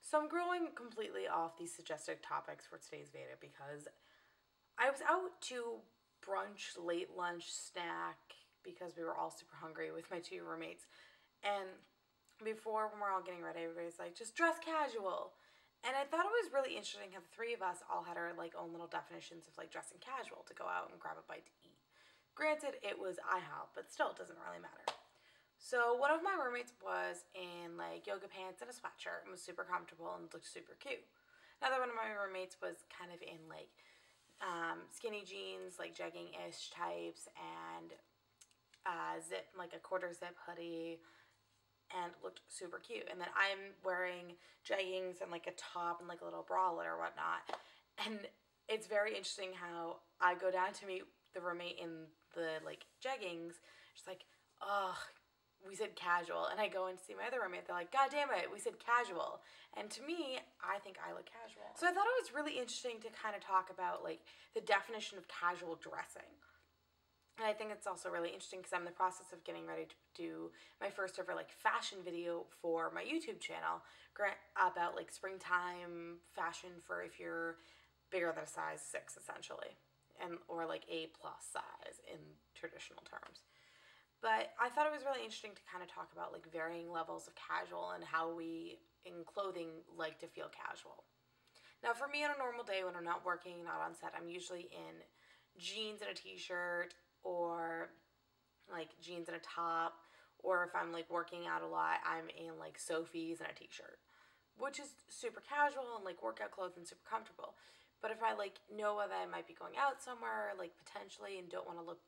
So I'm going completely off these suggested topics for today's Veda because I was out to brunch, late lunch, snack because we were all super hungry with my two roommates. And before, when we're all getting ready, everybody's like, just dress casual. And I thought it was really interesting how the three of us all had our like own little definitions of like dressing casual to go out and grab a bite to eat. Granted, it was IHOP, but still, it doesn't really matter. So one of my roommates was in like yoga pants and a sweatshirt and was super comfortable and looked super cute. Another one of my roommates was kind of in like skinny jeans, like jegging-ish types, and zip, like a quarter zip hoodie, and looked super cute. And then I'm wearing jeggings and like a top and like a little bralette or whatnot. And it's very interesting how I go down to meet the roommate in the like jeggings. She's like, oh, we said casual. And I go in to see my other roommate. They're like, God damn it, we said casual. And to me, I think I look casual. So I thought it was really interesting to kind of talk about like the definition of casual dressing. And I think it's also really interesting because I'm in the process of getting ready to do my first ever like fashion video for my YouTube channel about like springtime fashion for if you're bigger than a size 6 essentially, and or like A+ size in traditional terms. But I thought it was really interesting to kind of talk about like varying levels of casual and how we in clothing like to feel casual. Now for me on a normal day when I'm not working, not on set, I'm usually in jeans and a t-shirt, or like jeans and a top, or if I'm like working out a lot, I'm in like Sophie's and a t-shirt, which is super casual and like workout clothes and super comfortable. But if I like know that I might be going out somewhere like potentially and don't want to look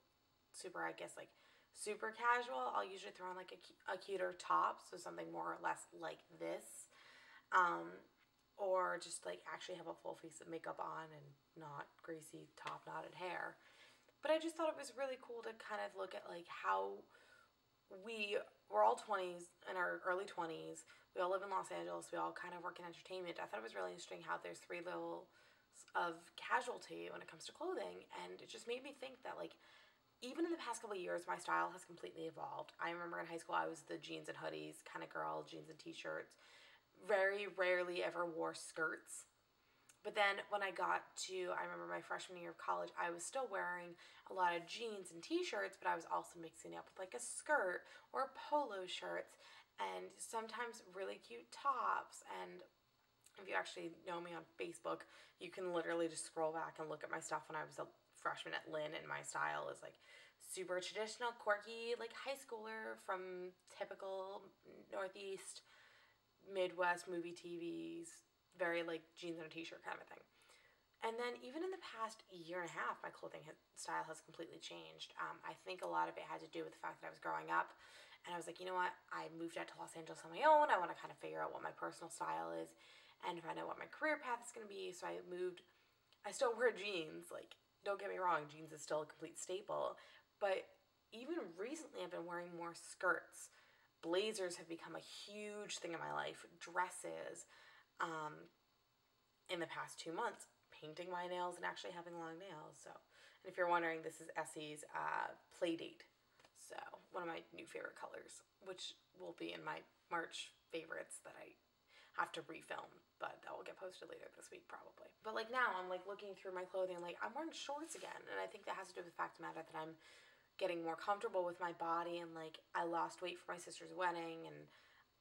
super, I guess like super casual, I'll usually throw on like a cuter top, so something more or less like this, or just like actually have a full face of makeup on and not greasy top knotted hair. But I just thought it was really cool to kind of look at like how we're all 20s, in our early 20s. We all live in Los Angeles. We all kind of work in entertainment. I thought it was really interesting how there's three levels of casualty when it comes to clothing. And it just made me think that like even in the past couple of years, my style has completely evolved. I remember in high school, I was the jeans and hoodies kind of girl, jeans and t-shirts. Very rarely ever wore skirts. But then when I got to, I remember my freshman year of college, I was still wearing a lot of jeans and t-shirts, but I was also mixing it up with like a skirt or polo shirts and sometimes really cute tops. And if you actually know me on Facebook, you can literally just scroll back and look at my stuff when I was a freshman at Lynn, and my style is like super traditional, quirky, like high schooler from typical Northeast, Midwest movie TVs, very like jeans and a t-shirt kind of a thing. And then even in the past year and a half, my clothing style has completely changed. I think a lot of it had to do with the fact that I was growing up and I was like, you know what, I moved out to Los Angeles on my own. I want to kind of figure out what my personal style is and find out what my career path is going to be. So I moved. I still wear jeans, like don't get me wrong, jeans is still a complete staple, but even recently I've been wearing more skirts. Blazers have become a huge thing in my life. Dresses. In the past 2 months, painting my nails and actually having long nails. So, and if you're wondering, this is Essie's play date. So, one of my new favorite colors, which will be in my March favorites that I have to refilm, but that will get posted later this week probably. But like now, I'm like looking through my clothing, like I'm wearing shorts again, and I think that has to do with the fact of the matter that I'm getting more comfortable with my body, and like I lost weight for my sister's wedding, and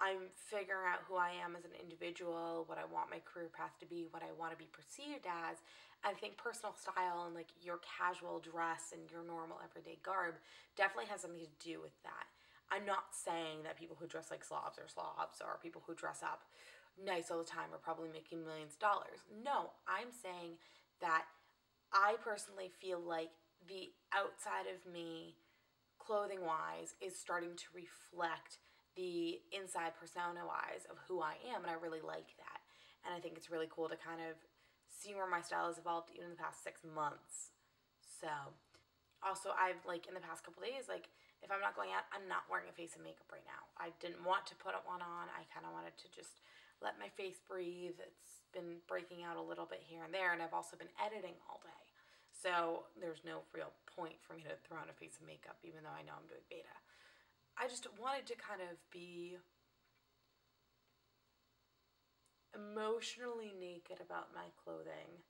I'm figuring out who I am as an individual, what I want my career path to be, what I want to be perceived as. I think personal style and like your casual dress and your normal everyday garb definitely has something to do with that. I'm not saying that people who dress like slobs are slobs, or people who dress up nice all the time are probably making millions of dollars. No, I'm saying that I personally feel like the outside of me, clothing wise, is starting to reflect the inside persona wise of who I am, and I really like that. And I think it's really cool to kind of see where my style has evolved even in the past 6 months. So also I've like in the past couple days, like if I'm not going out, I'm not wearing a face of makeup right now. I didn't want to put one on. I kind of wanted to just let my face breathe. It's been breaking out a little bit here and there, and I've also been editing all day. So there's no real point for me to throw on a face of makeup, even though I know I'm doing beta. I just wanted to kind of be emotionally naked about my clothing,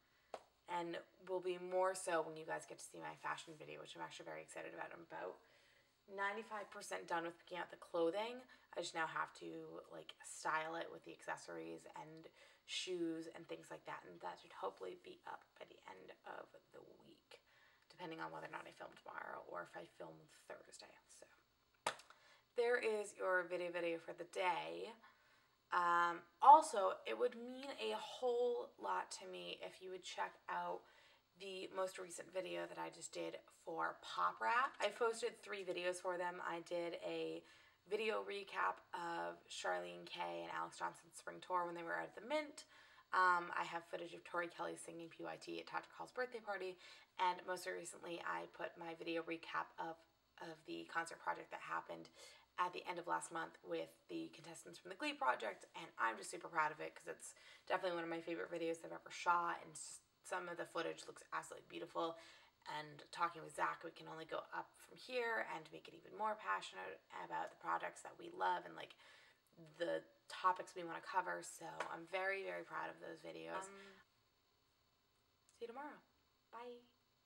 and will be more so when you guys get to see my fashion video, which I'm actually very excited about. I'm about 95% done with picking out the clothing. I just now have to like style it with the accessories and shoes and things like that, and that should hopefully be up by the end of the week, depending on whether or not I film tomorrow or if I film Thursday. So there is your video for the day. Also, it would mean a whole lot to me if you would check out the most recent video that I just did for Pop Rap. I posted 3 videos for them. I did a video recap of Charlene K and Alex Johnson's spring tour when they were at the Mint. I have footage of Tori Kelly singing PYT at Tasha Call's birthday party, and most recently I put my video recap of the concert project that happened at the end of last month with the contestants from the Glee project, and I'm just super proud of it because it's definitely one of my favorite videos I've ever shot, and some of the footage looks absolutely beautiful. And talking with Zach, we can only go up from here and make it even more passionate about the projects that we love and like the topics we want to cover. So I'm very, very proud of those videos. See you tomorrow. Bye.